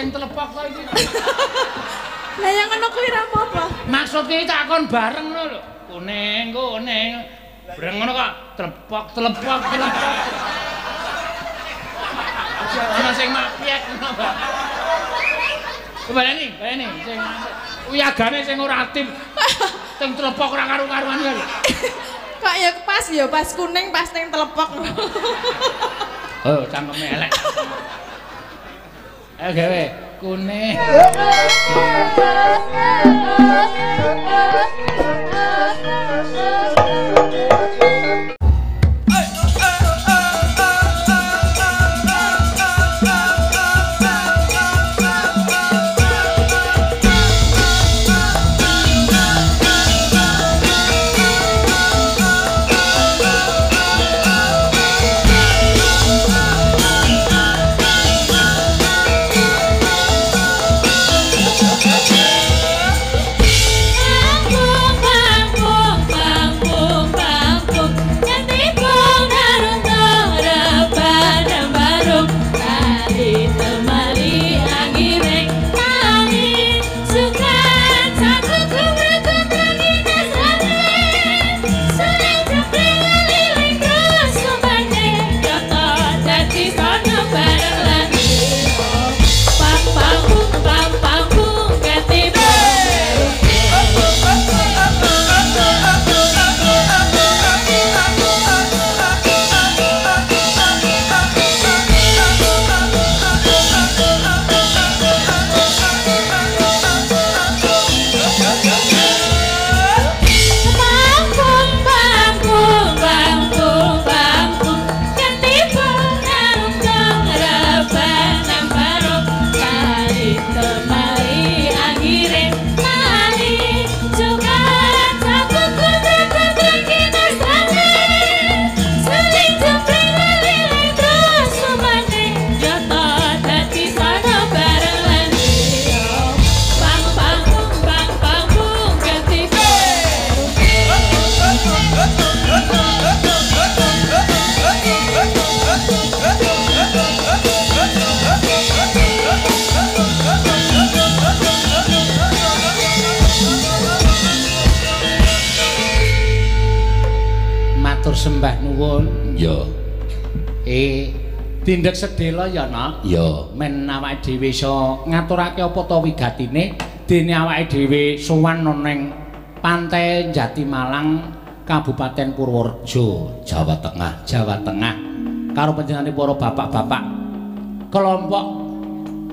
ting telepok kok iki. Lah yang ngono kuwi ra apa-apa. Maksud iki takon bareng ngono lho. Kuning. Breng ngono kok telepok. Ana sing mapiek ngono, Mbak. Baleni sing uyagane sing ora aktif. Ting telepok ora karu-karuan lho. Kok ya pas kuning pas ting telepok. Oh, cangkeme elek. Ayo gawe kuning. Sembah nuwun. Ya. Tindek sedela ya, Nak. Ya. Men awake dhewe iso ngaturake apa ta wigatine dene awake dhewe sowan ning Pantai Jatimalang Kabupaten Purworejo, Jawa Tengah. Karo panjenengane para bapak-bapak kelompok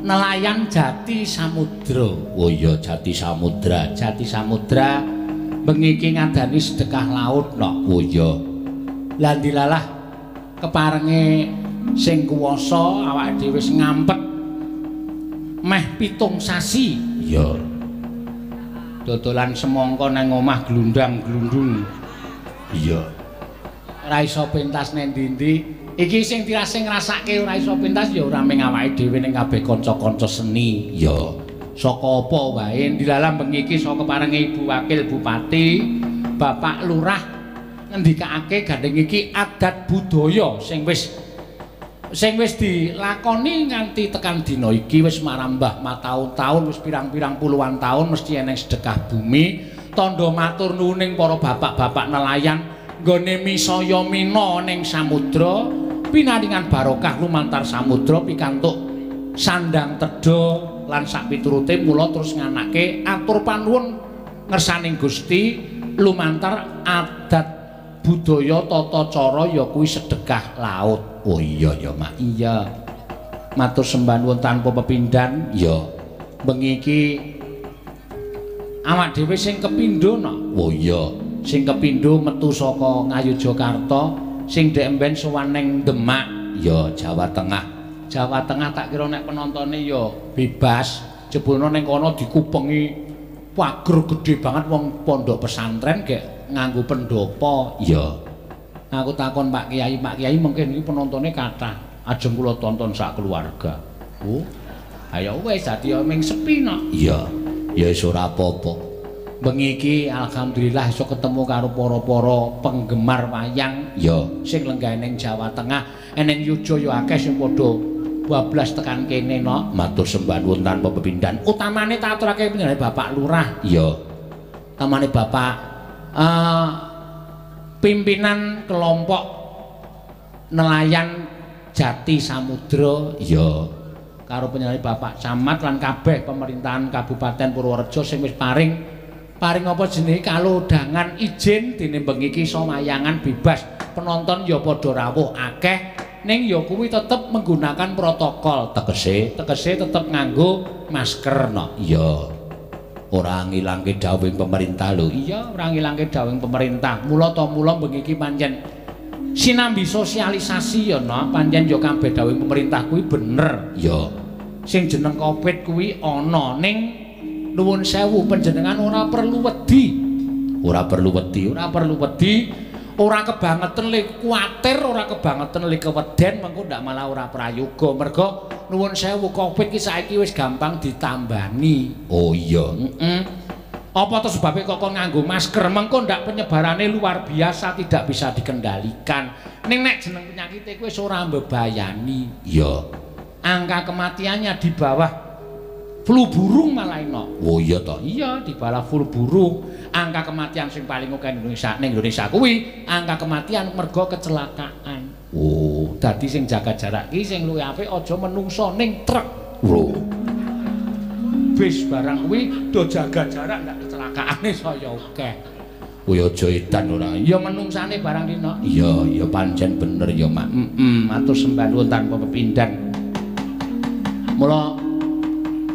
nelayan Jati Samudra. Oh iya, Jati Samudra. Bengi iki ngadani sedekah laut, Nak. Oh iya. Lah dilalah keparenge sing kuwasa awake dhewe wis ngampet meh 7 sasi. Iya. Dodolan semangka nang omah glundang-glundung. Iya. Ora iso pentas nang ndi-ndi. Iki sing dirasing ngrasake ora iso pentas ya ora mung awake dhewe ning kabeh kanca-kanca seni. Iya. Saka apa wae dilalah bengi iki saka keparenge Ibu Wakil Bupati, Bapak Lurah ngendikake gandeng iki adat budaya sing wis dilakoni nganti tekan dina iki wis marambah mataun-taun wis pirang-pirang puluhan taun mesti eneng sedekah bumi tandha matur nuwuning para bapak-bapak nelayan nggone misaya mina ning samudra pinaringan barokah lumantar samudra pikantuk sandang tedha lan sak piturute mula terus nganake atur panuwun ngersaning Gusti lumantar adat budaya tata cara ya kuwi sedekah laut. Oh iya ya, Mak. Iya. Matur sembah nuwun tanpa pepindhan. Ya. Bengi iki awak dhewe sing kepindho, Nak. Oh iya. Sing kepindho metu saka Ngayogyakarta, sing ndek emben sowan ning Demak, ya Jawa Tengah. Jawa Tengah tak kira nek penontone ya bebas. Jebulno ning kono dikupengi pager gedhe banget wong pondok pesantren gek nganggo pendopo. Iya. Aku takon Pak Kiai mungkin iki penontone kathah. Ajeng kula tonton sak keluarga. Oh. Ayo wis dadi ming sepi nok. Iya. Ya wis ora apa-apa. Bengi iki alhamdulillah iso ketemu karo para-para penggemar wayang ya sing lenggah ning Jawa Tengah. Eneng Yuja ya akeh sing padha bablas tekan kene no. Matur sembah nuwun tanpa pepindhan. Utamane tak aturake panjenengan Bapak Lurah. Iya. Utamane Bapak pimpinan kelompok nelayan Jati Samudra. Iya. Karo panjenengan Bapak Camat lan kabeh pemerintahan Kabupaten Purworejo sing wis paring apa jenenge kalodhangan izin dening bengi iki iso wayangan bebas. Penonton ya padha rawuh akeh ning ya kuwi tetep menggunakan protokol. Tegese tetep nganggo masker no. Iya. Ora ngilangke dawuhing pemerintah lho. Iya, ora ngilangke dawuhing pemerintah. Mula bengi iki pancen sinambi sosialisasi ya no. Pancen ya kabeh dawuhing pemerintah kuwi bener. Iya. Sing jeneng Covid kuwi ana ning nuwun sewu panjenengan ora perlu wedi. Ora perlu wedi, ora kebangetan le kuwatir, ora kebangetan le keweden mengko ndak malah ora prayoga. Mergo nuwun sewu Covid ki saiki wis gampang ditambani. Oh iya. Apa to sebabe kok nganggo masker mengko ndak penyebarane luar biasa tidak bisa dikendalikan. Ning nek jeneng penyakit kuwi wis ora mbebayani. Iya. Angka kematiannya di bawah flu burung malah eno. Oh iya toh. Iya, di bawah flu burung. Angka kematian sing paling akeh ning Indonesia kuwi angka kematian mergo kecelakaan. Oh, dadi sing jaga jarak ki sing luwih apik aja menungso ning truk. Lho. Bis barang kuwi do jaga jarak ndak kecelakaane saya akeh. Kuwi aja edan ora. Ya menungsane barang dina. Iya, ya pancen bener ya, Mak. Matur sembah nuwun tanpa pepindhan. Mula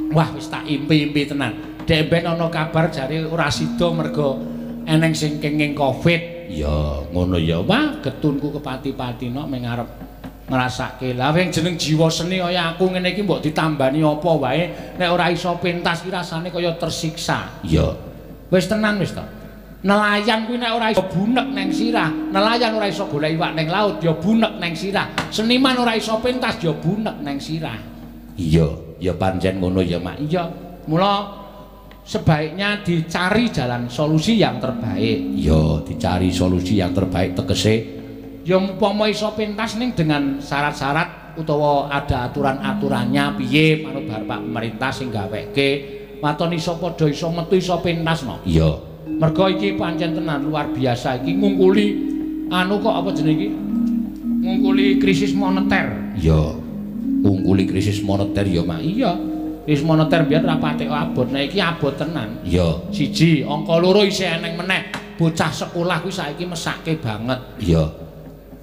wah wis tak impi-impi tenan. Dek ben ana kabar jare ora sida mergo eneng sing kenging Covid. Ya, ngono ya. Wah, getunku kepati-pati nok ming arep ngrasake. Lah wing jeneng jiwa seni kaya aku ngene iki mbok ditambani apa wae nek ora iso pentas ki rasane kaya tersiksa. Iya. Wis tenan wis to. Nelayan kuwi nek ora iso bunek neng sirah, nelayan ora iso golek iwak neng laut ya bunek neng sirah. Seniman ora iso pentas ya bunek neng sirah. Iya, ya pancen ngono ya, Mak. Iya. Mula sebaiknya dicari jalan solusi yang terbaik. Iya, dicari solusi yang terbaik tegese ya umpama iso pentas ning dengan syarat-syarat utawa ada aturan-aturannya piye manut Bapak pemerintah sing gaweke waton iso padha iso metu iso pentas no. Iya. Mergo iki pancen tenan luar biasa iki ngungkuli anu kok apa jenenge iki? Ngungkuli krisis moneter. Iya. Ngungkuli krisis moneter ya, Mak. Iya. Krisis moneter biyen ra patek abot, nek iki abot tenan. Iya. Siji, angka loro isih eneng meneh. Bocah sekolah kuwi saiki mesake banget. Iya.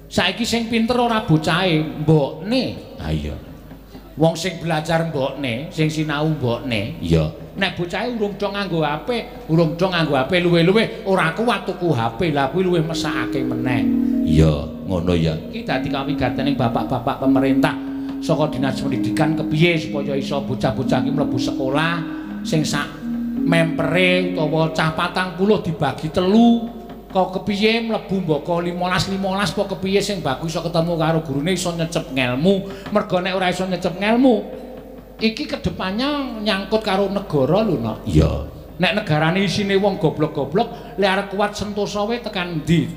Saiki sing pinter ora bocahe, mbokne. Ah iya. Wong sing belajar mbokne, sing sinau mbokne. Iya. Nek bocahe urung do nganggo HP, luwe-luwe ora kuat tuku HP. Lah kuwi luwih mesakake meneh. Iya, ngono ya. Iki dadi kawigatening bapak-bapak pemerintah saka Dinas Pendidikan kepiye supaya iso bocah-bocah iki mlebu sekolah sing sak mempere utawa cah 40 dibagi 3 kok kepiye mlebu mboko 15 kok kepiye sing bagus iso ketemu karo gurune iso nyecep ngelmu. Mergo nek ora iso nyecep ngelmu iki kedepannya nyangkut karo negara lho no. Iya. Nek negarane isine wong goblok-goblok lek arep kuat sentosa wae tekan ndi?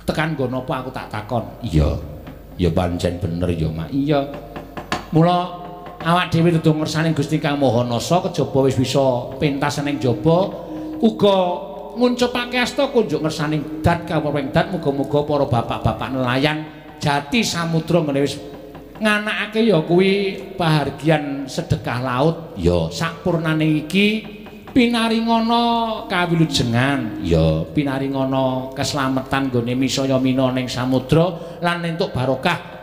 Tekan nggon apa aku tak takon. Iya. Ya pancen bener ya, Mak. Iya. Mula awak dhewe dudu ngersani Gusti Kang Maha Nasa kejaba wis bisa pentas ning jaba uga nguncupake asta kunjuk ngersani dat kawruning dat muga-muga para bapak-bapak nelayan Jati Samudra ngene wis nganakake ya kuwi pahargyan sedekah laut ya sakpurnane iki pinaringana kawilujengan ya pinaringana keslametan nggone misaya mina ning samudra lan entuk barokah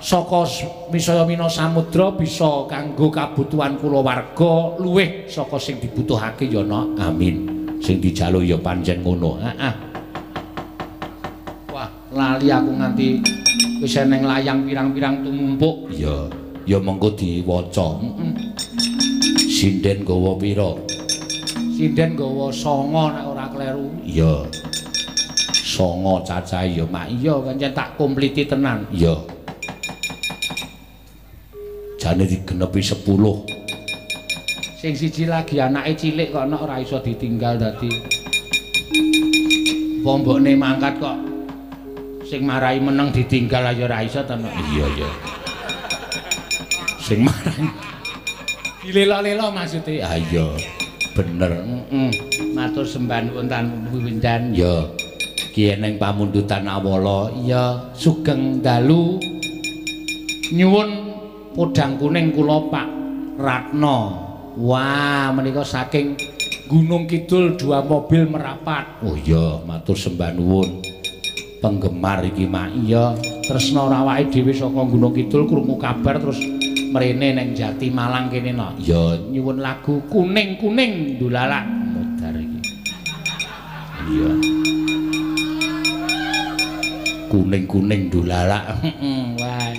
saka misaya mina samudra bisa kanggo kabutuhan kulawarga luwih saka sing dibutuhake ya no. Amin. Sing dijaluk ya pancen ngono. Heeh. Wah, lali aku nganti wis eneng layang pirang-pirang tumumpuk. Iya, ya mengko diwaca. Sinden gawa pira? Sinden gawa 9 nek ora kleru. Iya. 9 cacahe ya, Mak. Iya, pancen tak kompliti tenan. Iya. Jane digenepi 10. Sing siji lagi anake cilik kok ora iso ditinggal dadi. Pombokne mangkat kok sing marai meneng ditinggal aja ora iso to. Iya, iya. Sing marang. Dilelo-lelo maksudnya. Ah iya. Bener. Matur sembah nuwun tan windan. Ya. Ki eneng pamundutan awala. Ya, sugeng dalu nyuwun podang kuning kula Pak Ratno. Wah, menika saking Gunung Kidul 2 mobil merapat. Oh iya, matur sembah nuwun. Penggemar iki mak iya, tresna awake dhewe saka Gunung Kidul krungu kabar terus mrene ning Jati Malang kene no. Ya nyuwun lagu kuning-kuning dulalak modar iki. Iya. Kuning-kuning dulalak. Wah.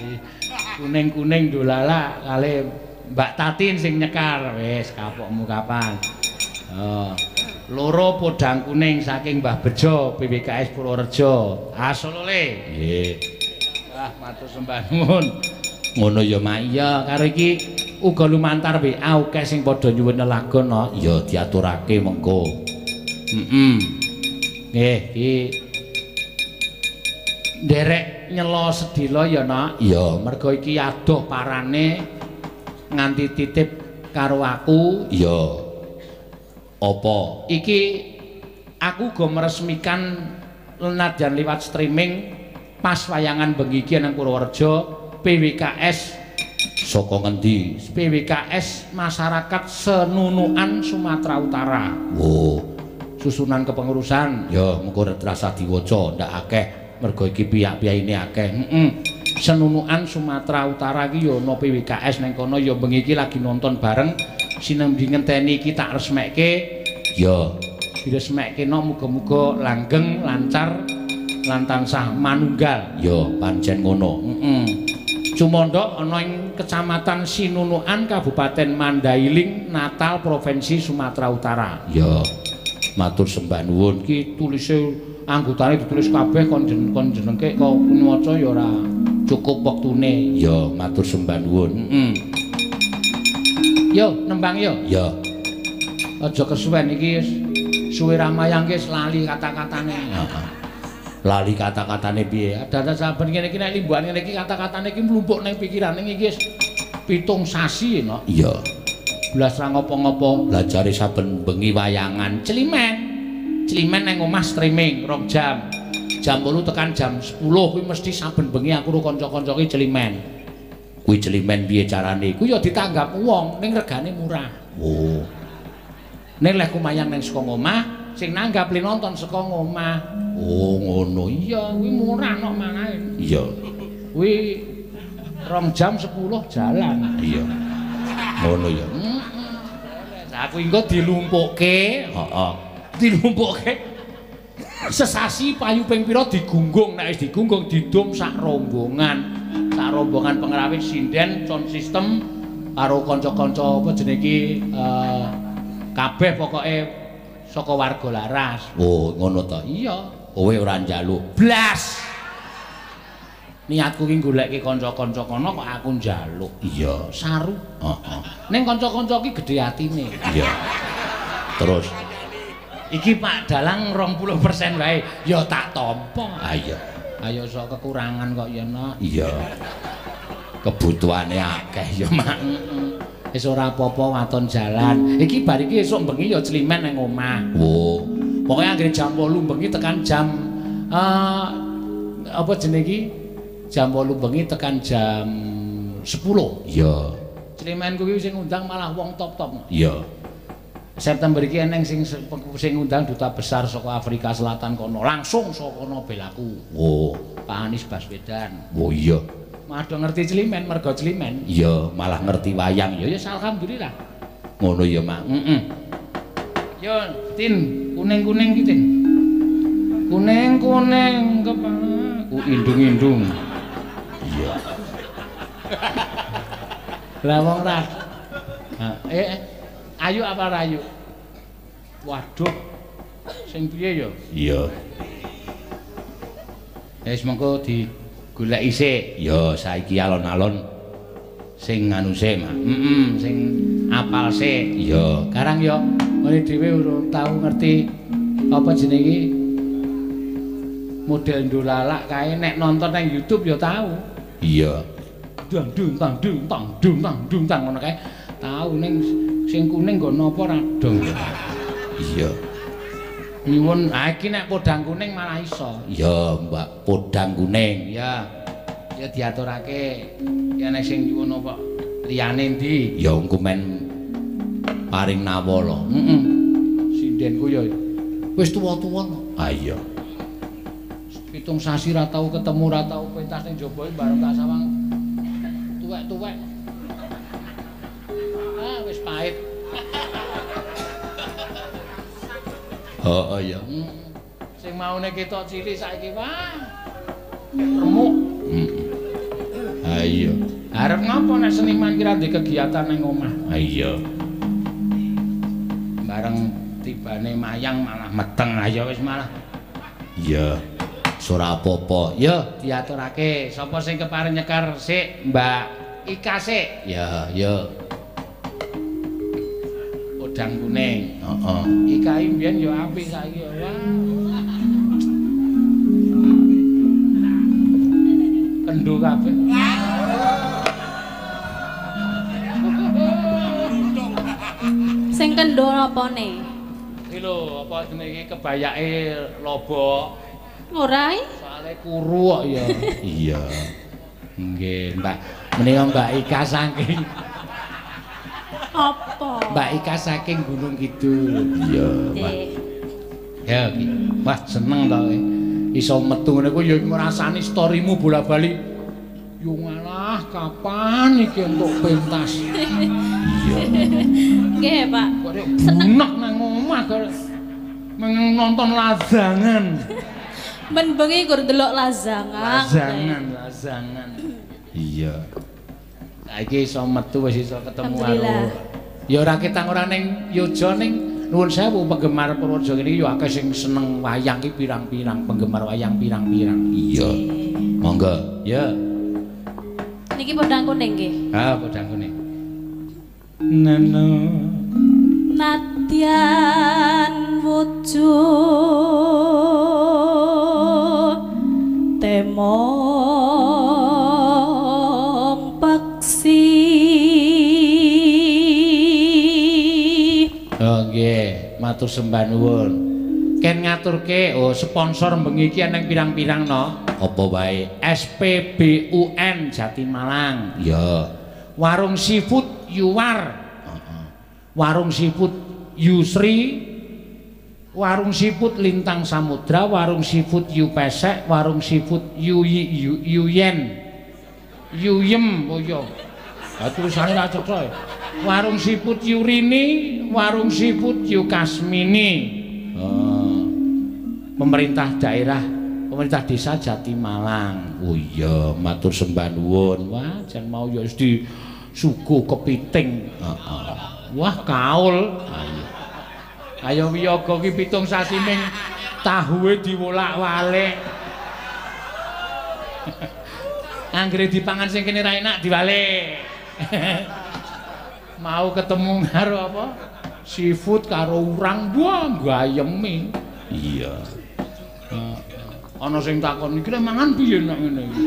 Kuning-kuning dulalak kali Mbak Tatin sing nyekar wis kapokmu kapan. Oh. Loro podang kuning saking Mbah Bejo PWKS Purworejo. Asolole. Nggih. Wah, matur sembah nuwun. Ngono ya mak. Iya, karo iki uga lumantar WA akeh sing padha nyuwun lelagon no. Ya diaturake mengko. Nggih, iki nderek nyelo sedila ya nak. Iya, mergo iki adoh parane nganti titip karo aku. Iya. Apa? Iki aku go meresmikan nadyan liwat streaming pas wayangan bengi iki nang Purworejo PWKS saka ngendi? PWKS Masyarakat Senunukan Sumatera Utara. Oh, susunan kepengurusan. Ya, mengko terasa diwaca ndak akeh mergo iki pihak-pihak ini akeh. Senunukan Sumatera Utara iki ya ana PWKS nang kono ya bengi iki lagi nonton bareng. Sinembi ngenteni iki tak resmekke. Ya, diresmekke no muga-muga langgeng, lancar lan tansah manunggal. Ya, pancen ngono. Cumandha ana ing Kecamatan Sinunukan, Kabupaten Mandailing, Natal, Provinsi Sumatera Utara. Ya. Matur sembah nuwun. Iki tulise anggotane ditulis kabeh kon jenengke kok maca ya ora cukup wektune. Ya, matur sembah nuwun. Yo, nembang yo. Ya. Aja kesuwen iki suwe ramayang wis lali kata-katane. Lali kata-katane piye? Ada saben ngene iki nek limbuhan ngene iki kata-katane iki mlumpuk ning pikiran iki wis 7 sasi no. Iya. Blas ra ngopo-ngopo. Lah jare saben bengi wayangan Celimen. Celimen nang omah streaming 2 jam. Jam 8 tekan jam 10 kuwi mesti saben bengi aku karo kanca-kanca ki celimen. Kuwi celimen piye carane? Ku ya ditanggap wong ning regane murah. Oh. Ning lek kumayang ning saka omah, sing nanggap li nonton saka omah. Oh, ngono. Iya, kuwi murah nok manahe. Iya. Kuwi 2 jam 10 jalan. Iya. Ngono ya. Aku engko dilumpukke, Heeh. Dilumpukke. Sesasi payu ping pira digunggung, nek wis digunggung didum sak rombongan. Sak rombongan pengrawit sinden sound system karo kanca-kanca apa jenenge iki kabeh pokoke saka warga Laras. Oh, ngono to. Iya. Kowe ora njaluk. Blas. Niatku ki goleki kanca-kanca kono kok aku njaluk. Iya, Saru. Heeh. Ning kanca-kanca ki gedhe atine. Iya. Terus Iki Pak Dalang 20% wae ya tak tampa. Ayo. Ayo sok kekurangan kok ya nok. Iya. Kebutuhane akeh ya mak. Wis ora apa-apa waton jalan. Iki bar iki esuk bengi ya celimen nang omah. Oh. Pokoke anggere jam 8 bengi tekan jam apa jenenge iki? Jam 8 bengi tekan jam 10. Iya. Celimen kuwi sing ngundang malah wong top-top. Iya. September iki eneng sing ngundang duta besar saka Afrika Selatan kono. Langsung saka kono belaku. Oh, Pak Anies Baswedan. oh iya. Malah ngerti celimen, mergo celimen. Iya, malah ngerti wayang ya. Ya alhamdulillah. Ngono ya, Mak. Yo, Tin, kuning-kuning iki, Tin. Kuning-kuning kepala. Ku indung-indung. Iya. Lah wong ra. Ayu apa rayu? Waduh. Sing piye ya? Iya. Wis mengko digoleki sik. Ya saiki alon-alon sing anu sik, Mak. Sing apal sik. Iya. Karang ya ngene dhewe urung tau ngerti apa jenenge model ndolalak kae nek nonton nang YouTube ya tau. Iya. dung dung tang dung tang dung tang dung tang ngono kae. Tahu ning sing kuning nggo napa ra dong. Iya. Nyuwun, iki nek podang kuning malah iso. Ya, Mbak, podang kuning. Ya. Ya diaturake. Ya nek sing nyuwun apa liyane ndi? Ya engko men paring nawala. Heeh. Sindenku ya wis tuwa-tuwa. Ah iya. 7 sasi ra tau ketemu, ra tau pentas ning jaba bareng tak sawang. Tuwek-tuwek. Ah wis pahit. Oh iya. Sing maune ketok cilik saiki wah. Remuk. Ah iya. Arep ngapa nek seniman kira ndek kegiatan ning omah? Ah iya. Bareng tibane mayang malah meteng. Ayo wis malah. Iya. Ora apa-apa. Ya diaturake. Sapa sing kepareng nyekar sik, Mbak Ika sik? Ya, ya. Podang kuning. Heeh. Ika mbiyen ya apik saiki ya. Wah. Kendho kabeh. Sing kendho apane? Iki lho, apa jenenge kebayake lobok. Ora Soale kuru kok ya. Iya. Nggih, Mbak. Menika Mbak Ika saking apa? Mbak Ika saking Gunung Kidul. Iya. Ya iki. Wah, seneng to kowe. Iso metu ngene ku ya ngrasani storymu bola-bali. Yo ngalah kapan iki entuk pentas. Iya. Nggih, Pak. Kok enak nang omah karo nonton lazangan. Men bengi gur delok lazangan. Lazangan. Iya. Saiki iso metu wis iso ketemu Alhamdulillah. karo. Ya ora ketang ora ning Yojo ning nuwun sewu penggemar Purworejo iki ya akeh sing seneng wayang iki pirang-pirang penggemar wayang pirang-pirang. Iya. Monggo. Ya. Niki podang kuning nggih. Ah, podang kuning. Nano Nadyan wujud temong peksi. Oh nggih, matur sembah nuwun. Ken ngaturke sponsor bengi iki nang pirang-pirang no. Apa wae? SPBUN Jatimalang. Ya. Warung Seafood Yuwar. Warung Seafood Yusri. Warung Seafood Lintang Samudra, Warung Seafood Yupesek, Warung Seafood Yuyen. Yuyem oh iya. Ah tulisane ra cocok. Warung Seafood Yurini, Warung Seafood Yukasmini. Pemerintah daerah, pemerintah desa Jatimalang. Oh iya, matur sembah nuwun. Wah, jan mau ya wis di suku kepiting. Wah, kaul. Ayo wiyaga ki 7 sasi ning tahuwe diwolak-walik. Anggere dipangan sing kene ra enak diwalik. Mau ketemu karo apa? Seafood karo urang, wah gayemi. Iya. Ana sing takon iki lek mangan piye nek ngene iki?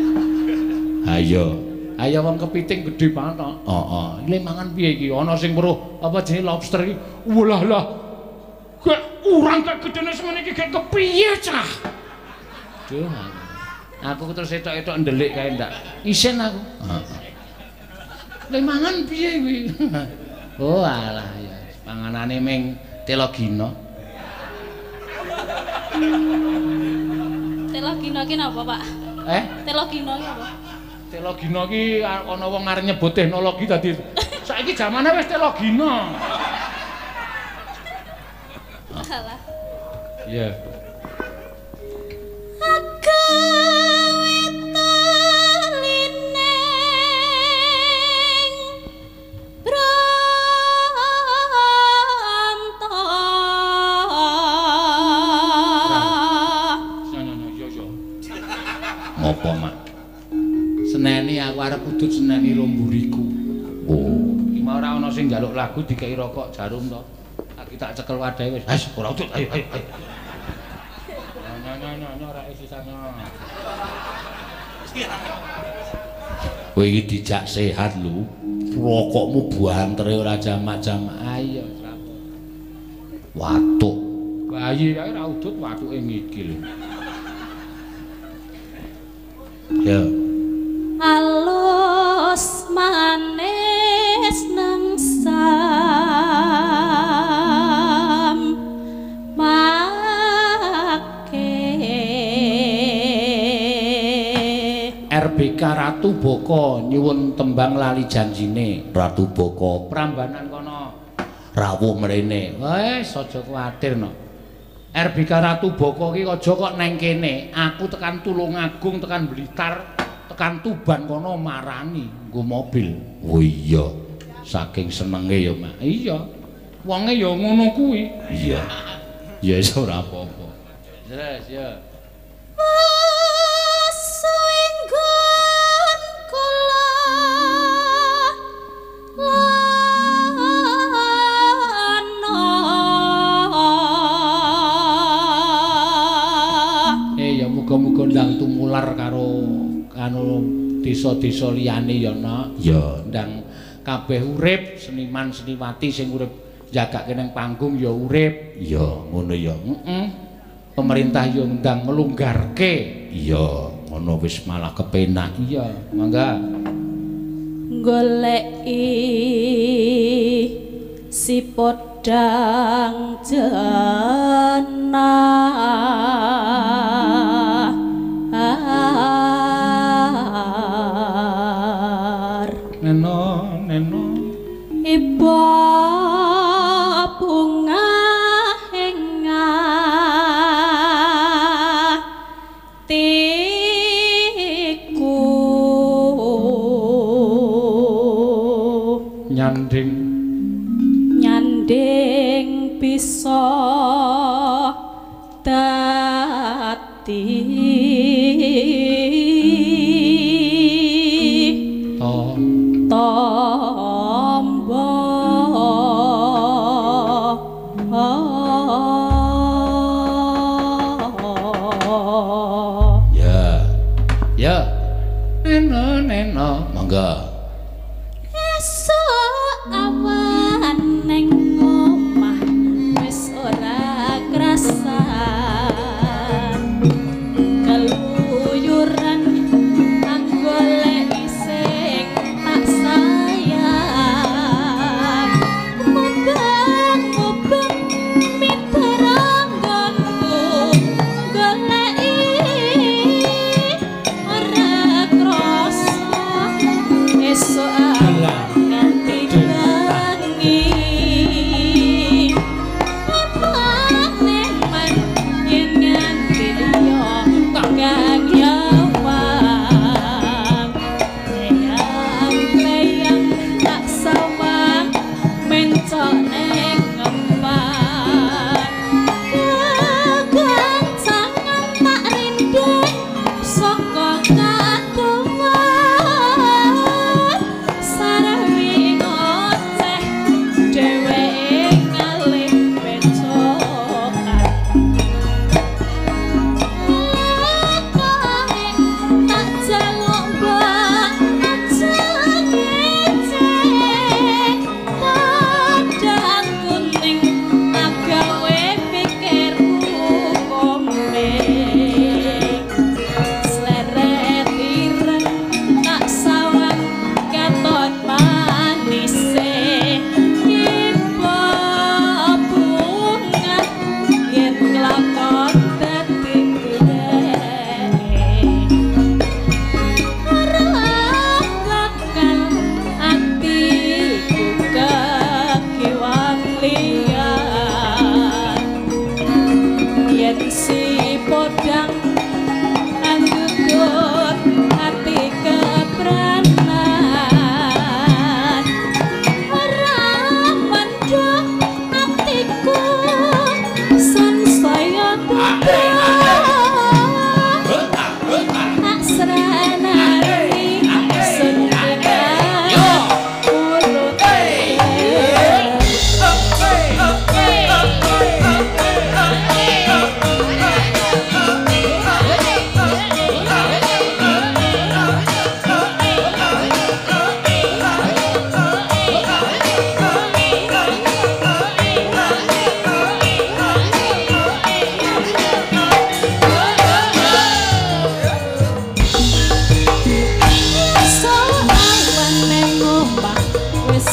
Ayo. Ayo wong kepiting gedhe banget kok. Heeh. Iki mangan piye iki? Ana sing weruh apa jenenge lobster iki. Walah lah. Kek urang kek gedene semene iki kek kepiye cah? Duh. Aku terus etok-etok ndelik kae ndak. Isin aku. Heeh. Lek mangan piye kuwi? Oh alah ya. Panganane ming telogina. Telogina ki napa, Pak? Telogina ki apa? Telogina ki ana wong arep nyebut teknologi dadi saiki zamane wis telogina. Alah. Iya. Ngopo, Mak? Seneni aku arep udut seneni romburiku. Oh, Iki mau ora ana sing njaluk lagu dikei rokok jarum to. Lagi tak cekel wadahe wis. Wis ora udut, ayo. Nyo ora isi sana. Kowe iki dijak sehat lho. Rokokmu buantere ora jamak-jamak. Ayo, watuk. Bayi kae ra udut watuke ngikil. Ya. Alus manis nang sam RBK Ratu Boko nyuwun tembang lali janjine. Ratu Boko Prambanan kono rawuh mrene. wis aja kuwatir no. RBK Ratu Boko ki aja kok neng kene. Aku tekan Tulungagung, tekan Blitar, tekan Tuban kono marani nggo mobil. Oh iya, Saking senenge ya, Mak. Iya. Wonge ya ngono kuwi. iya. Ya wis ora apa-apa. Terus ya. Suinggun kula Ya muga-muga ndang tumular karo anu desa-desa liyane ya, Nak. Ya, Ndang kabeh urip, seniman seniwati sing urip jagake ning panggung ya urip. iya, ngono ya. Pemerintah yo ndang nglunggarke. Iya, ngono wis malah kepenak. Iya, mangga. goleki si podang jenar Neno. iba bunga henga tiku nyanding bisa dadi tombo Ya, Neno. mangga. esuk awan ning omah wis ora krasa keluyuran anggolek sing tak sayang mubeng mitaranggonku goleki ora krasa esuk nganti bengi apane man yen nganti yo kang yawang leyang tak sawang mencok ning ngempang gancangan tak rinding saka kaduman sarawi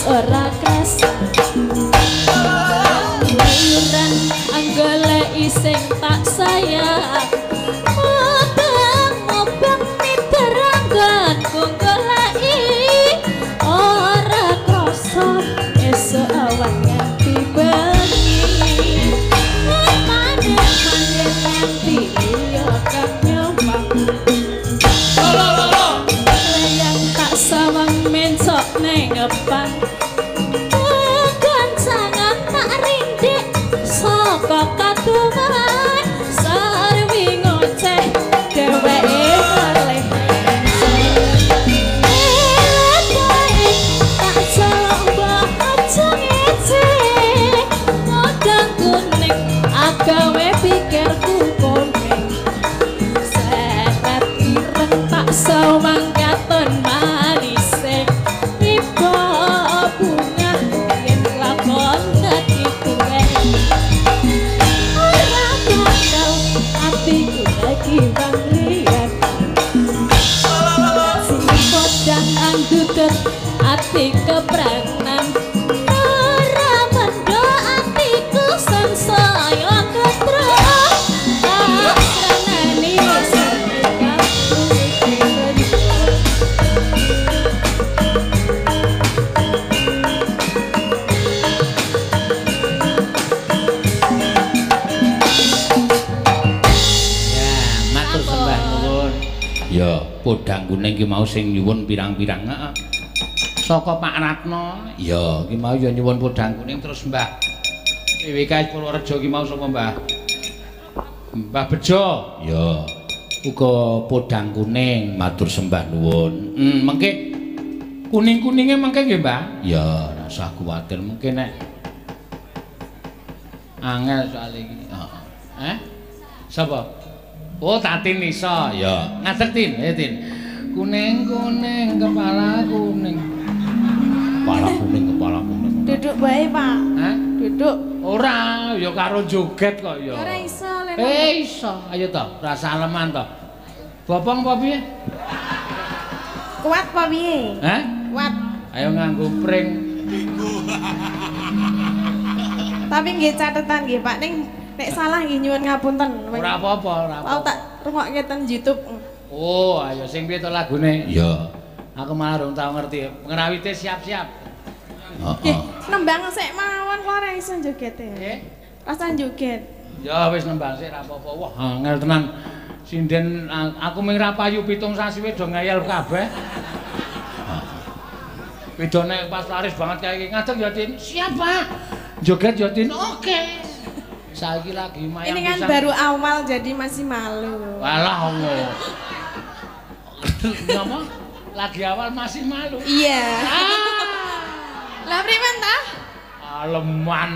ora krasa Layuran anggoleki sing tak sayang Mobang niteranggan goleki ora krasa esuk awan nganti bengi Mane nganti yo kang nyumbang Layang tak sawang mencok neng ngepan Gancangan tak rindik saka kadungan sarwi ngoceh dheweke kalih tak coba aja ngece modang kuning agawe pikirku komeng seret ireng tak sawang katon manisek tiba bunga yen lakon ngakituwe ora bakal atiku lagi bangrian sing podang anggutet ati kepranan ora mendo atiku sansaya ketrok asranani Matur sembah nuwun. Ya, podang kuning ki mau sing nyuwun pirang-pirang. Heeh. Saka Pak Ratno. Ya, Ki mau ya nyuwun podang kuning terus Mbah. PWK Purworejo ki mau sapa Mbah? Mbah Bejo. ya. Uga podang kuning. Matur sembah nuwun. Mengke kuning-kuninge mengke nggih Mbah? Ya, ora usah kuwatir, Mengke nek angel soal iki. Heeh. Sapa? Oh, Tatin Nisa. Ya. Ngadeg Tin, Tin. Kuning-kuning kepala kuning. Kepala kuning. Duduk bae, Pak. Hah? Duduk. Ora, ya karo joget kok ya. Ora iso lek. Iso. Ayo to, rasa aleman to. Bopong apa piye? Kuat apa piye? Hah? Kuat. Ayo nganggo pring. Tapi nggih catetan nggih, Pak. Nek salah nggih nyuwun ngapunten. Ora apa-apa, ora Mau apa. tak rungokke ten YouTube. Oh, ayo sing piye to lagune? Ya. Aku malah durung tau ngerti. Ngrawite siap-siap. Nggih, nembang sik mawon kok ora iso jogete. Nggih. Rasa joget. Ya wis nembang sik ra apa-apa. Wah, angel tenan. Sinden aku ming ra payu 7 sasi wis do ngayal kabeh. Bedone pas laris banget kayak iki. Ngajeng ya, Tin. Siap, Pak. Joget ya, Tin. Oke. Saiki lagi mayang Ini kan baru awal jadi masih malu. Walah Allah. Ngomong lagi awal masih malu. Iya. Lah primen ta? Aleman.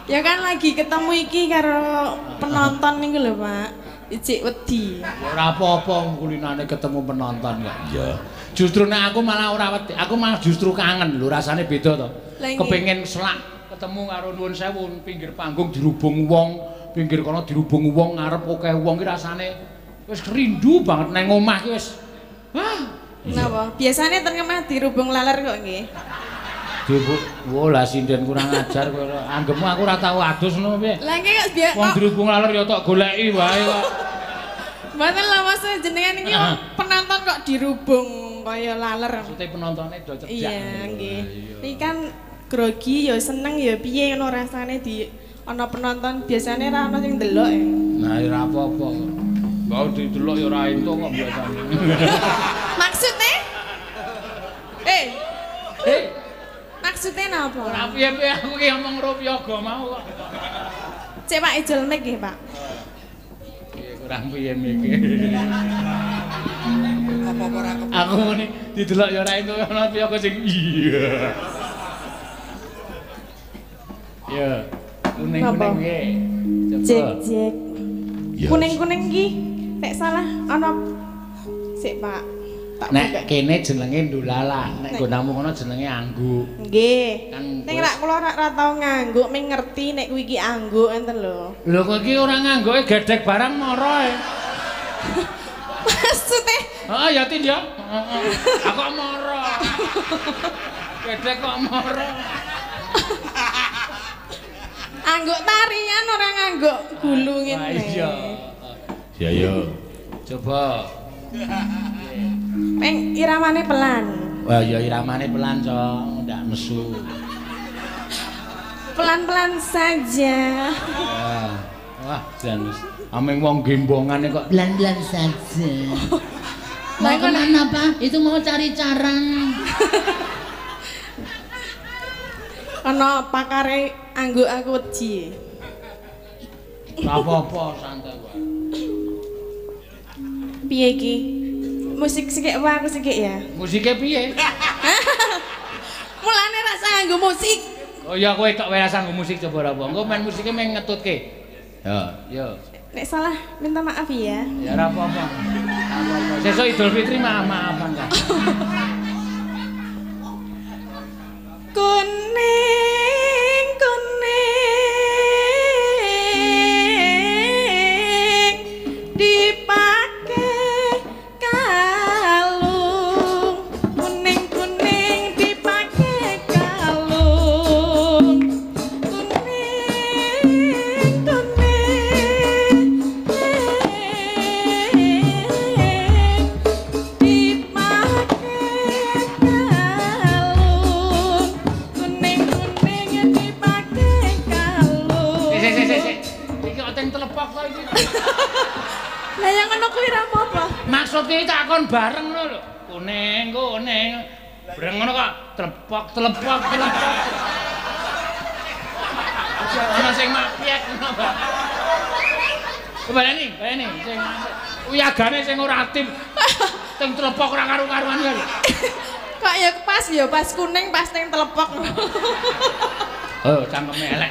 Ya kan lagi ketemu iki karo penonton niku lho, Pak. Icik wedi. Ora apa-apa kulinane ketemu penonton kok. Ya. Justru nek aku malah ora wedi, aku malah justru kangen lho, rasane beda to. Kepengin selak ketemu karo nuwun sewu pinggir panggung dirubung wong, pinggir kono dirubung wong, ngarep akeh wong ki rasane wis rindu banget nang omah ki wis. Wah, Napa? Biasane ten omah dirubung laler kok nggih. Wo lah sinden kurang ajar kowe. Anggepmu aku ora tau adus ngono piye? Lah nggih kok biar Wong dirubung laler ya tok goleki wae kok. mboten lho Mas jenengan iki penonton kok dirubung kaya laler. Maksudnya penontonnya do cerdak. Iya nggih. Iki kan grogi ya seneng ya piye ngono rasane di ana penonton biasane ra ana sing ndelok ya. Nah, ora apa-apa. Mau didelok ya ora entuk kok biasane. Maksudnya? Maksudnya napa? Ora piye-piye aku ki ngomong Rupyaga mau kok. Cek Pak Ijol mic nggih, Pak. Kurang piye mikir. Apa-apa ora kepengin. Aku muni didelok ya ora entuk ana Rupyaga sing iya. Ya, kuning-kuning nggih. Cek. Ya. Kuning-kuning ki nek salah ana sik Pak. Tak Nek kene jenenge Ndulala, nek nggonamu kono jenenge Anggu. nggih. Kan Ning rak kula ora tau ngangguk ming ngerti nek kuwi iki angguk enten lho. Lho kok iki ora nganggoke gedhek barang mara e. Maksudnya? Heeh ya Tin ya. Heeh. Aku kok moro. Gedhe kok moro. Angguk tarian ora nganggo gulu ngene. Iya. Ya ya. Coba. Peng iramane pelan. Wah ya iramane pelan, Cong, ndak nesu. Pelan-pelan saja. Ya. Wah, jan wis. Ameng wong gembongane kok Pelan-pelan saja. Lah, Mau kemana Pak? Itu mau cari carang. Ana pakare angguk aku wedi. ora apa-apa, santai wae. Piye iki? Musik sithik wae aku sithik ya. Musike piye? Mulane rasa nganggo musik. Oh ya kowe tok wae rasa nggo musik coba ora apa. Engko main musike main ngetutke. Ya, yo. Nek salah minta maaf ya. Ya ora apa-apa. Ora apa-apa. Sesuk Idul Fitri maaf-maafan ta. Kuning kuning dipake kalung, kuning kuning dipake kalung, kuning kuning dipake kalung. Kuning-kuning dipake kalung. Sik. Iki kok teng telepok kok iki. Lah yang ngono kuwi ra apa-apa. Maksudnya takon bareng ngono lho. Kuning. Bareng ngono kok telepok. Ana sing mapiek ngono, Mbak. Baleni sing uyagane sing ora aktif. Teng telepok ora karu-karuan ya lho. Kok ya pas kuning pas ning telepok. Oh, cangkeme elek.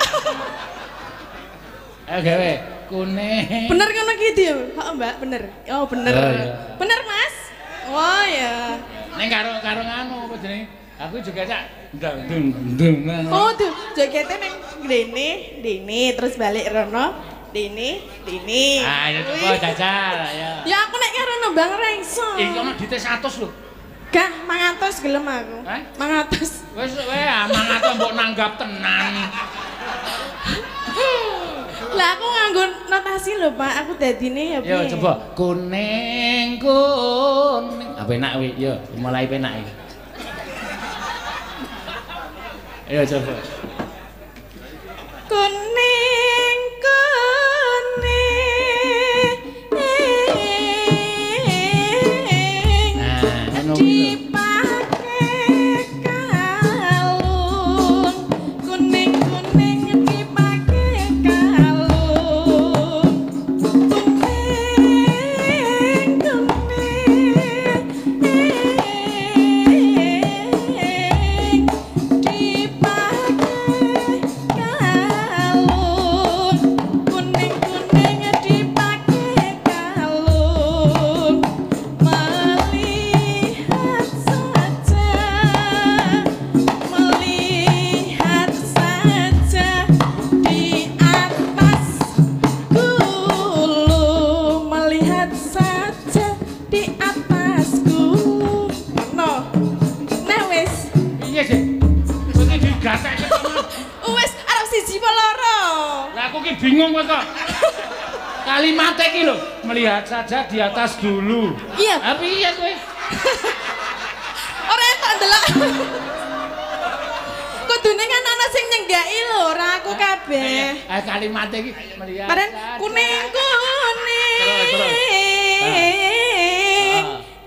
Ayo gawe kuning. Bener ngono ki dia. Heeh, Mbak, bener. Oh, bener. Oh, iya. Bener, Mas. Oh, ya. Ning karo nganu apa jenenge? Aku juga sak ndung. Oh, tuh, jakete ning dene terus balik rono. Dene. Ah, ya coba jajal ya. Ya aku nek karo nembang ra iso. Iki ono dite 100 lho. Gak, 500 gelem aku. Hah? 500. Wis mangat mbok nanggap tenan. Lah aku nganggo notasi lho, Pak. Aku dadine ya piye? Yo coba kuning. Apa enak wi? Yo mulai penak iki. Ayo coba. Kuning. Nah, ngono Dipake kalung. Kuning dipake kalung. Kuning bingung kok. Kalimat iki lho, melihat saja di atas dulu. Iya. Tapi iya kowe. Ora tak ndelok. Kudune kan ana sing nyenggaki lho, ora aku kabeh. Kalimat iki melihat. Paren kuning-kuning. Terus.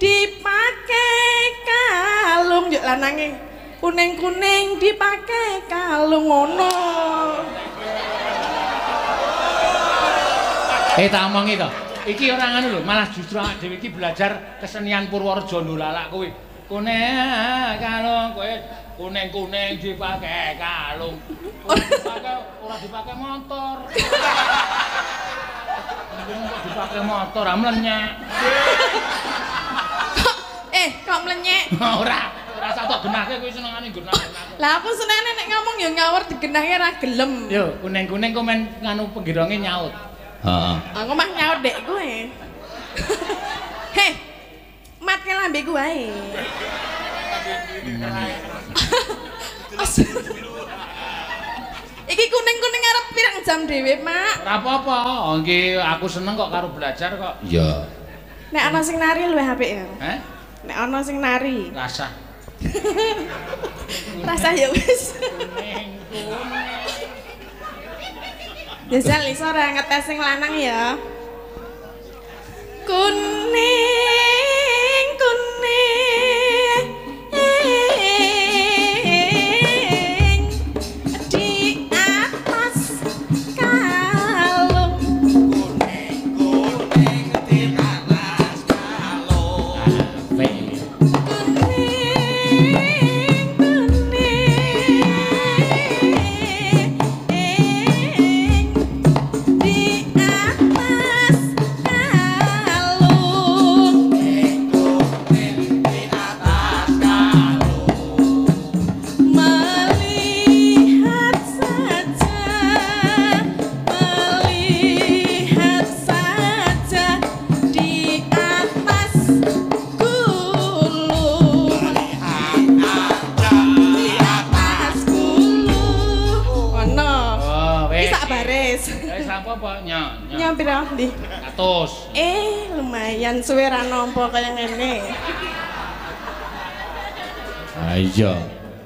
Dipake kalung yo lanange. Kuning-kuning dipake kalung ngono. Tak omongi to. Iki ora ngono lho, malah justru awake dhewe iki belajar kesenian Purworejo Ndolalak kowe. Kuning kalung kowe kuning-kuning dipake kalung. Ora dipake motor. Kok dipake motor ra mlenyek. Kok mlenyek? Ora sak tok genahke kowe senengane genah. Lah aku senengane nek ngomong ya ngawur digenahke ra gelem. Yo, kuning-kuning kok men nganu penggironge nyaut. Heeh. Aku mah nyaut dek kowe. Heh. Matke lambeku wae. Iki kuning-kuning arep pirang jam dhewe, Mak? Ora apa-apa, nggih aku seneng kok karo belajar kok. Iya. Nek ana sing nari luwih apik ya. Heh? Nek ana sing nari. Rasah. Rasah ya wis. Jajal iso ora ngetes sing lanang ya. Kuning kuning di atas kalung. Kuning kuning di atas kalung. Kuning apa nyak Nyampira ndi? 100. Lumayan suwe ra nampa kaya ngene. Ha iya.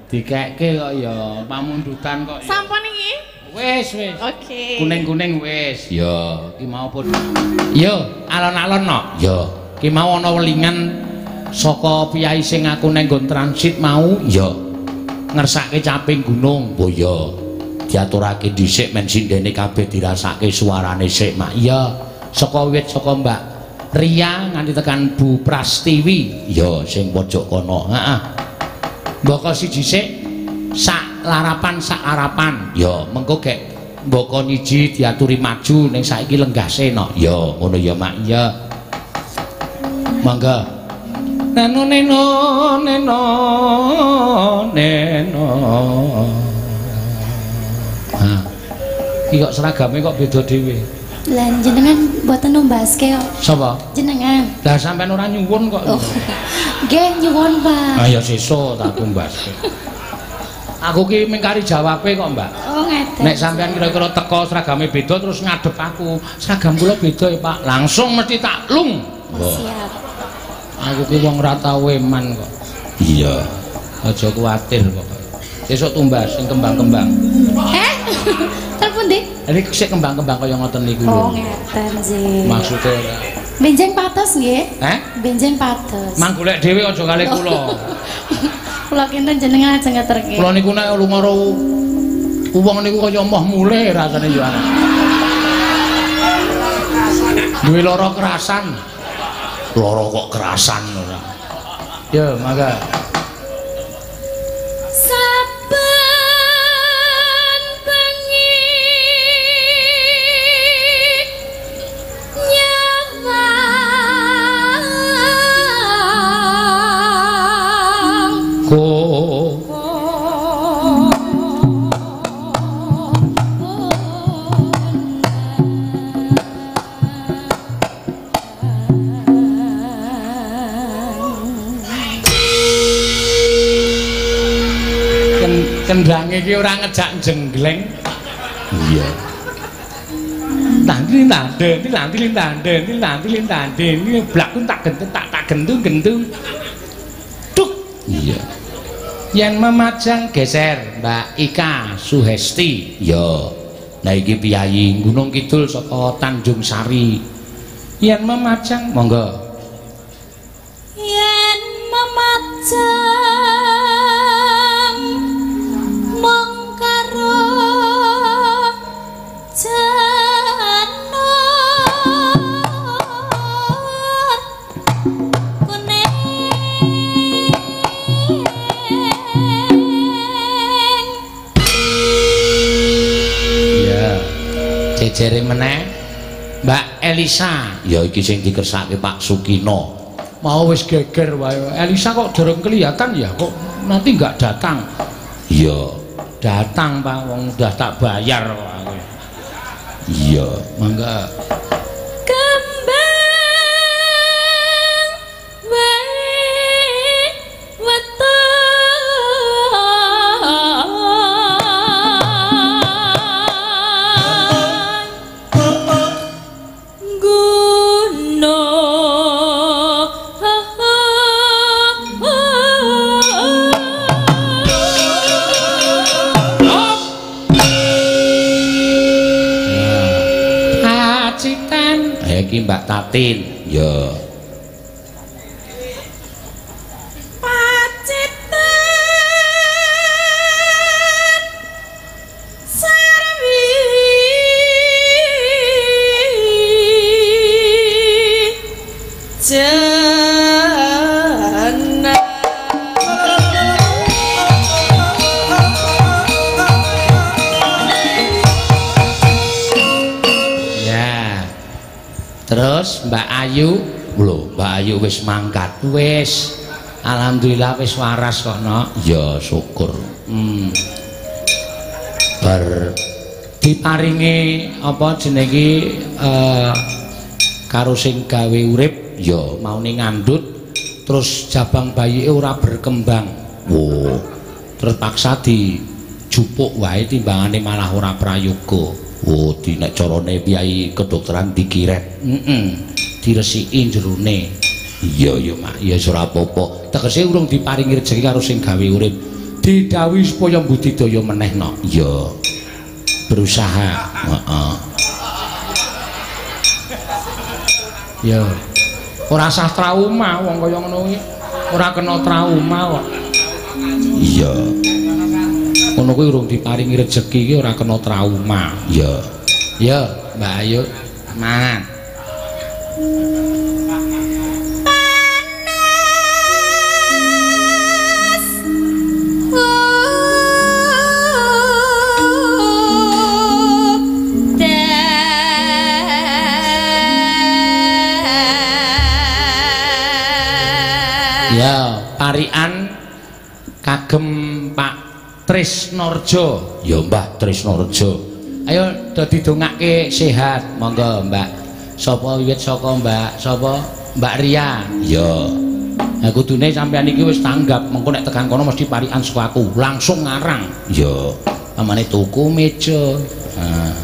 Dikekke kok ya pamundutan kok. Sampun iki? Wis. Oke. Kuning-kuning wis. Ya, Ki mau pun. Yo, alon-alon no. ya. Ki mau ana welingan saka piyai sing aku ning nggon transit mau Ya. ngersake caping gunung. Oh ya. Diaturake dhisik men sindene kabeh dirasake suarane sik, Mak. Iya, saka wit saka Mbak Ria nganti tekan Bu Prastiwi. Ya, sing pojok kono. Heeh. Mboko siji sik sak larapan sak arapan. Ya, Mengko gek mboko niji diaturi maju ning saiki lenggase no. ya ngono ya, Mak. Iya. Mangga. Neno neno neno neno. Ha. Iki kok seragame kok beda dhewe. Lah jenengan mboten numbaske kok. Sapa? Jenengan. Lah sampean ora nyuwun kok. Oh. Nggih nyuwun, Pak. Ah ya sesuk tak tumbaske. Aku ki mingkari jawabe kok, Mbak. Oh, ngeten. Nek sampean kira-kira teko seragame beda terus ngadep aku. Seragam kula beda ya, Pak. Langsung mesti tak lung. Oh, siap. Aku ki wong ora tau eman kok. Iya. Aja kuwatir kok. Sesuk tumbas sing kembang-kembang. Telepon ndi? Ini sik kembang-kembang kaya ngoten niku Oh, lho. ngeten sih. Maksudnya ora. Benjeng patos nggih? Benjeng patos. Mang golek dhewe aja kali kula. Kula kinten jenengan aja ngeterke. Kula niku nek lunga karo wong niku kaya moh mule rasane yo ana. Duwe lara kerasan. Lara kok kerasan ora. Yo, mangga. Kendhange iki ora ngejak jenggleng. Iya. Nanti ini blakun tak gentung. Duk. Iya. Yen memajang geser Mbak Ika Suhesti. Ya. Nah iki piyayi Gunung Kidul saka Tanjung Sari. Yen memajang monggo. Yen memajang jere meneh Mbak Elisa. Ya iki sing dikersake Pak Sukino. Mau wis geger wae. Elisa kok durung kelihatan ya, kok nanti enggak datang. Iya, datang Pak, wong udah tak bayar kok aku. Iya, mangga. Kembang iki Mbak Tatin. Ya. Terus Mbak Ayu, lho Mbak Ayu wis mangkat, wis. Alhamdulillah wis waras kok, no. Ya syukur. Bar diparingi apa jenenge karo sing gawe urip, ya maune ngandhut terus jabang bayi ora berkembang. Wo. Terus paksa dijupuk wae timbangane malah ora prayoga. Oh, di nek carane piyai kedokteran dikiret. Diresiki jerone. Iya ya, Mak. Ya ora apa-apa. Tegese urung diparingi rejeki karo sing gawe urip. Didhawuhi supaya budidaya meneh, no. Iya. Berusaha. Heeh. Ya. Ora usah trauma wong kaya ngono kuwi. Ora kena trauma kok. Iya. Ngono kuwi urung diparingi rejeki iki ora kena trauma. Ya. Ya, Mbak Ayu. Mangan. Ya, parian kagem Pak Trisnorjo. Ya Mbah Trisnorjo. Ayo do didongake sehat. Monggo Mbak. Sapa wiwit saka Mbak? Sapa? Mbak Ria. Ya. Nah kudune sampean iki wis tanggap, mengko nek tekan kono mesti parikan saka aku, langsung ngarang. Ya. Pamane tuku meja. Nah,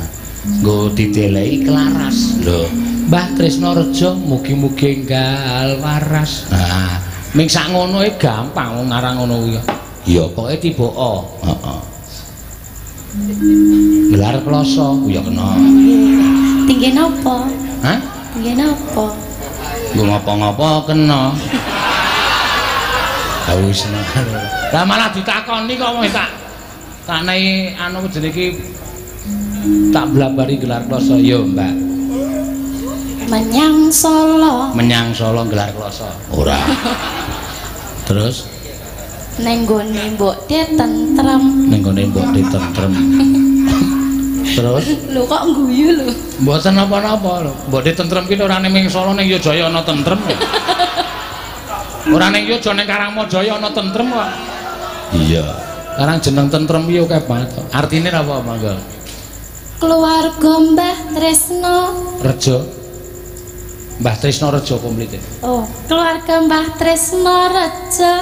nggo dideleki kelaras. Lho, Mbah Trisnorjo mugi-mugi enggal waras. Nah, ming sak ngono e gampang wong ngarang ngono kuwi. Ya pokoke tiba-tiba. Heeh. Gelar kloso ya kena. Tinggi napa? Hah? Tinggi napa? Nggo ngapa-ngapa kena. Ha wis lah malah ditakoni kok wis tak nai anu jenenge iki tak blabari gelar kloso ya, Mbak. Menyang Solo. Menyang Solo gelar kloso. Ora. Terus Neng gone mbok tentrem. ning gone mbok tentrem. Terus Lho kok guyu lho. mboten napa-napa lho. Mbok tentrem ki ora ning Solo ning Yojaya ana tentrem. Ora ning Yojo ning Karangmajaya ana tentrem kok. Iya. Karang jeneng tentrem iki akeh banget. Artine apa, Mangga? Keluarga Mbah Tresno. Rejo. Mbah Tresno Rejo komplite. Oh, keluarga Mbah Tresno Rejo.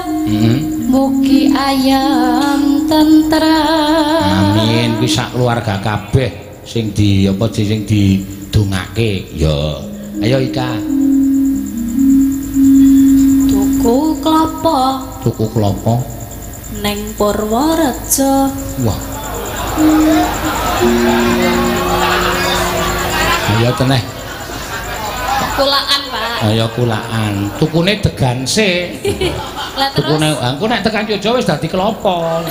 Mugi ayam tentrem. Amin. Kuwi sak keluarga kabeh sing di apa sing didongake. Ya. Ayo Ika. Tuku klapa. Tuku klapa Neng Purworejo. wah. Ayo teneh. Kulaan, Pak. Ayo kulaan. Tukune deganse. Lah Tukune engko nek tekan Yojo wis dadi klapa.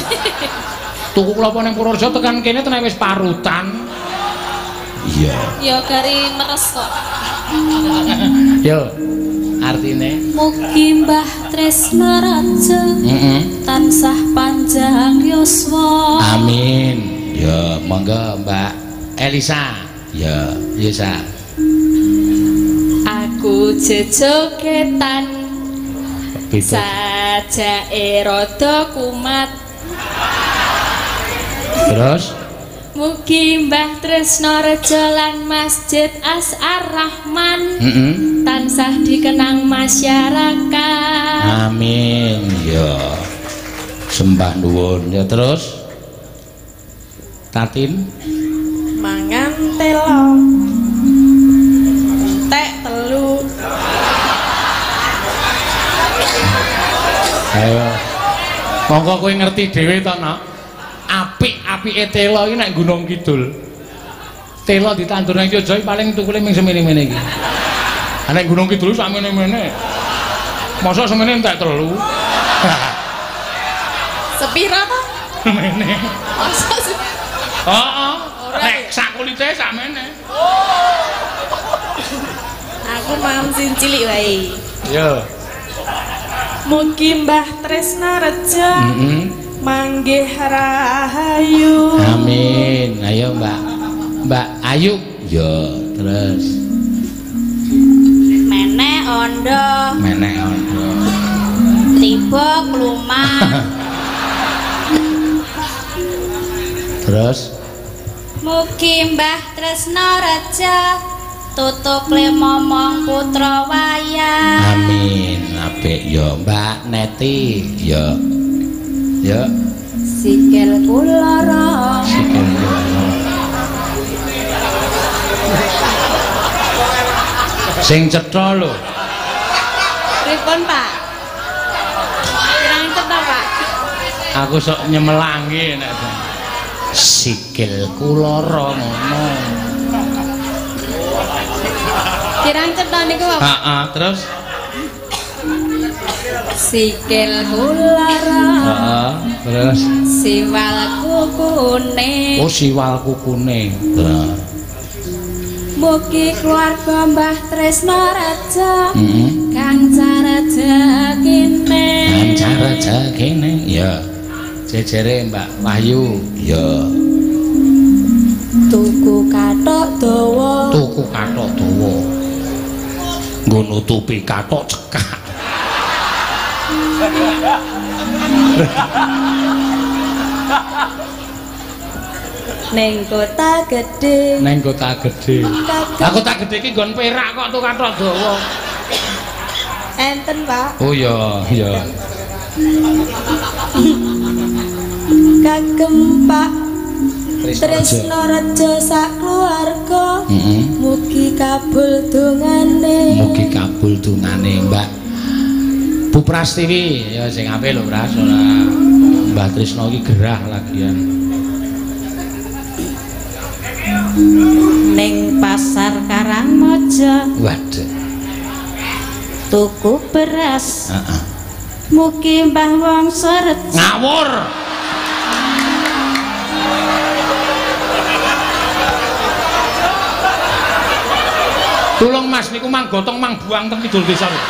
Tuku klapa ning Purworejo tekan kene tenan wis parutan. Iya. ya gari meres kok. Yo. Artine Mugi Mbah Tresno Rejo tansah panjang yuswa. amin. Ya, monggo Mbak Elisa. Ya, Elisa. Aku jejogetan sajake rada kumat. Terus Mugi Mbah Tresno Rejo lan Masjid As-Ar-Rahman tansah dikenang masyarakat. amin. Ya. Sembah nuwun. Ya terus Tatin Mangan telo. Tek telu. ayo. Monggo kowe ngerti dhewe to, Nak. Apik-apike telo iki nek Gunung Kidul. Telo ditandur nang Jojoy paling tukule ming semene-mene iki. Nek Gunung Kidul samene-mene. Mosok semene entek 3. Sepira to? Semene. Masa sih? Heeh. Nek sak kulite sakmene. Aku mam sing cilik wae. Yo. Mugi Mbah Tresna Reja. Manggih rahayu. Amin. Ayo Mbak Ayu. Yo, terus. Menek ondo. Menek ondo. Tiba klumah. Terus Mugi Mbah Tresna Reja tutuk le momong putra wayah. amin. Apik yo Mbak Neti. Yo. Yo. Sikil kula rong. Sikil kula. Sing cetha lho. Pripun, Pak? Kirang cetha, Pak. Aku sok nyemelangi nek sikil kula ngono. Kirang cetha niku, Pak. Heeh, terus Sikil kula rong. heeh, terus Siwal kukune. oh siwal kukune. Mugi keluarga Mbah Tresna Reja. Heeh. Kang carejekine. Cara jagene ya. Jejere Mbak Wahyu ya. Tuku kathok dawa. Tuku kathok dawa. Nggo nutupi kathok cekak. Ning kota gedhe. Neng kota gedhe. Lah kota gedhe iki nggon perak kok tuku kathok dawa. Enten, Pak. Oh ya, ya. Kagem Pak Tresna Reja sak keluarga. Heeh. Mugi kabul dongane. Mugi kabul dungane Mbak Bu Prastiwi ya sing apik lho Pras ora Mbah Tresna iki gerah lagian. Ning pasar Karangmojo Waduh. tuku beras. Heeh. Mugi Mbah Wangsa Reja. Ngawur. Tulung Mas niku mang gotong mang buang teng kidul desa lho.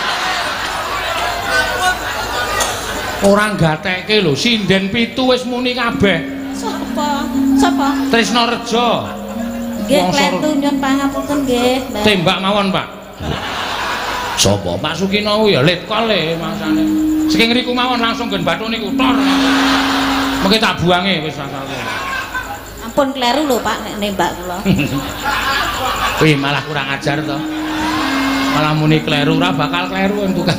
Ora gatekke lho, sinden 7 wis muni kabeh. Sapa? Sapa? Tresna Reja. Nggih, kletu nyuwun pangapunten nggih. Mbah. Tembak mawon, Pak. Sapa? Pak Sukino ya letkol e mangsane. Saking ngriku mawon langsung nggon bathuk niku tor. Mengke tak buange wis rasane. Ampun kleru lho Pak nek nembak kula. Wih, malah kurang ajar to. Malah muni kleru, ora bakal kleru tukang.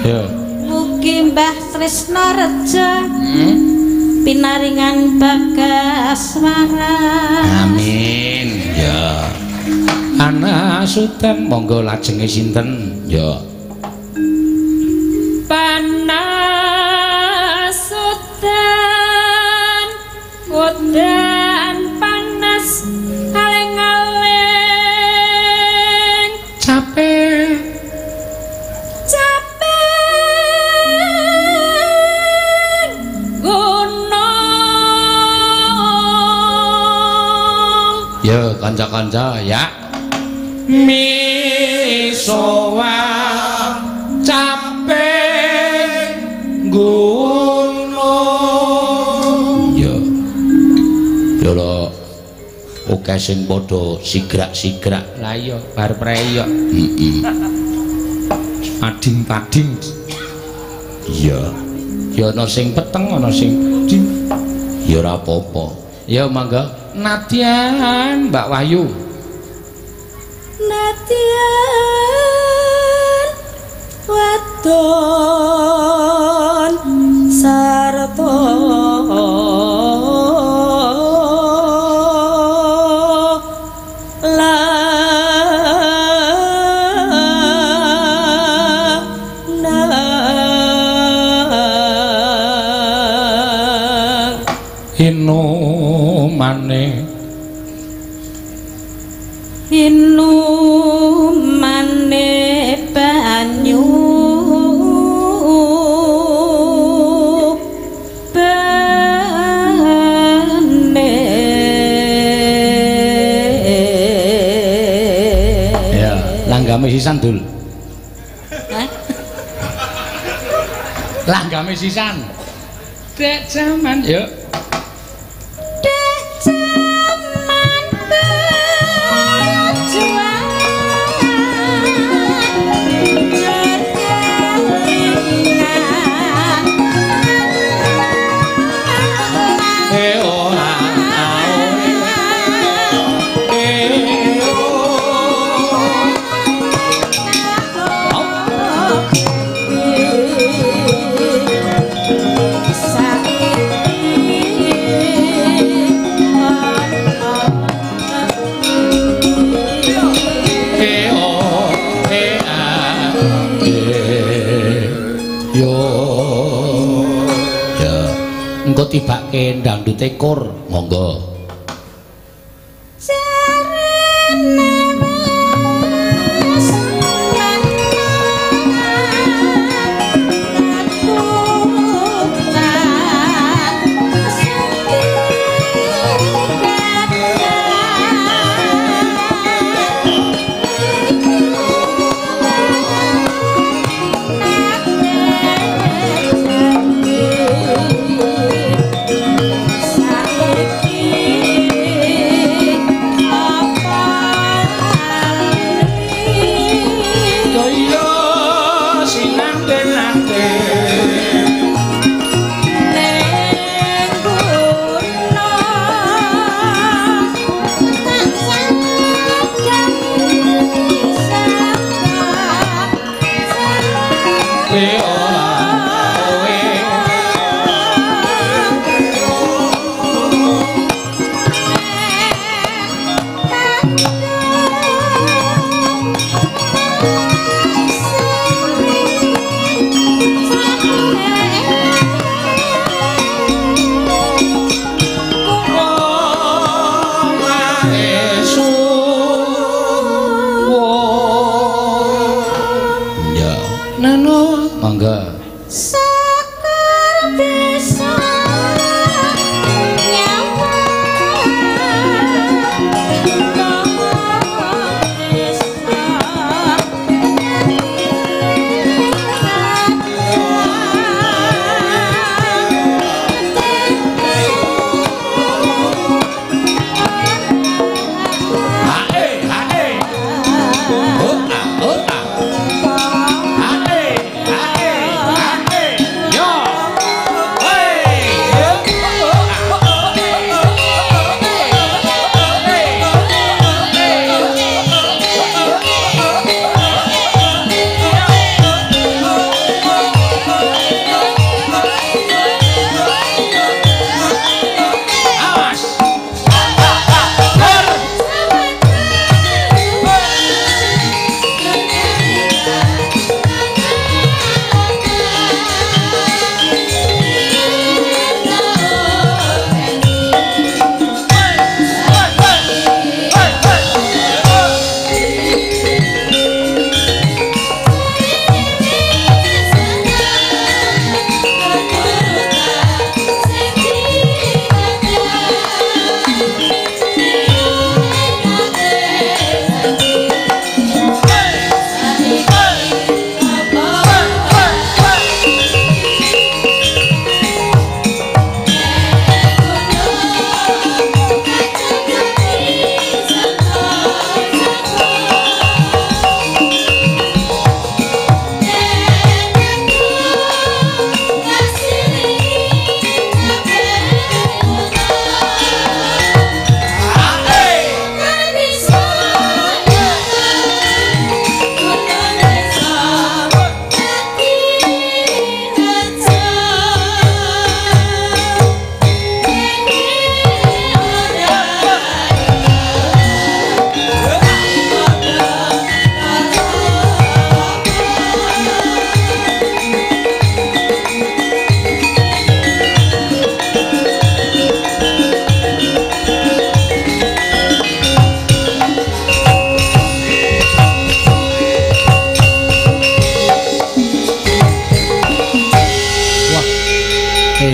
Yo. Mugi Mbah Tresna Reja pinaringan bagaswara. Amin. Ya. Ana Sudan monggo lajenge sinten? Ya. Panasudan udan panas aleng-aleng Capek. gunung. Ya kanca-kanca ya. Misowa capek gunung. Ya. Ya lho. Oke sing padha sigrak-sigrak. Lah iya bar preyok. Heeh. Ading-pading. Iya. Ya ana sing peteng ana sing pading. Ya ora apa-apa. Ya mangga. Nadian Mbak Wahyu. Nadian wadon sarta inumane banyu bane ya langgame sisan dul langgame sisan dek jaman yuk tibake dangdute kur monggo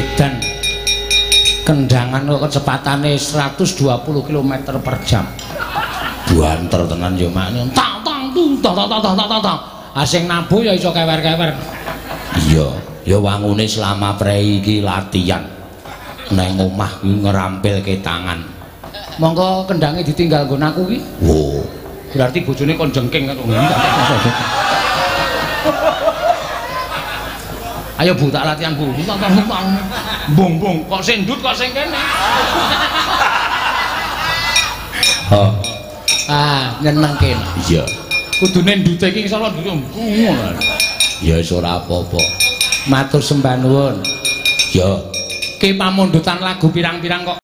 edan kendangan kok kecepatane 120 km per jam. Buanter tenan ya mak. Tang tang tung tang tang tang tang tang. Asing nabuh ya iso kewer-kewer. Iya, ya wangune selama prei iki latihan. Neng omah kuwi ngerampilke tangan. Monggo kendange ditinggal nggon aku ki. Oh, berarti bojone kon jengking kok. Ayo Bu, tak latihan Bu. Bung bung, kok sing ndut kok sing kene. Oh. Ah, nyenengke. Iya. Kudune ndute iki iso ndut ngono. Ya wis ora apa-apa. Matur sembah nuwun. Ya. Ki pamundutan lagu pirang-pirang kok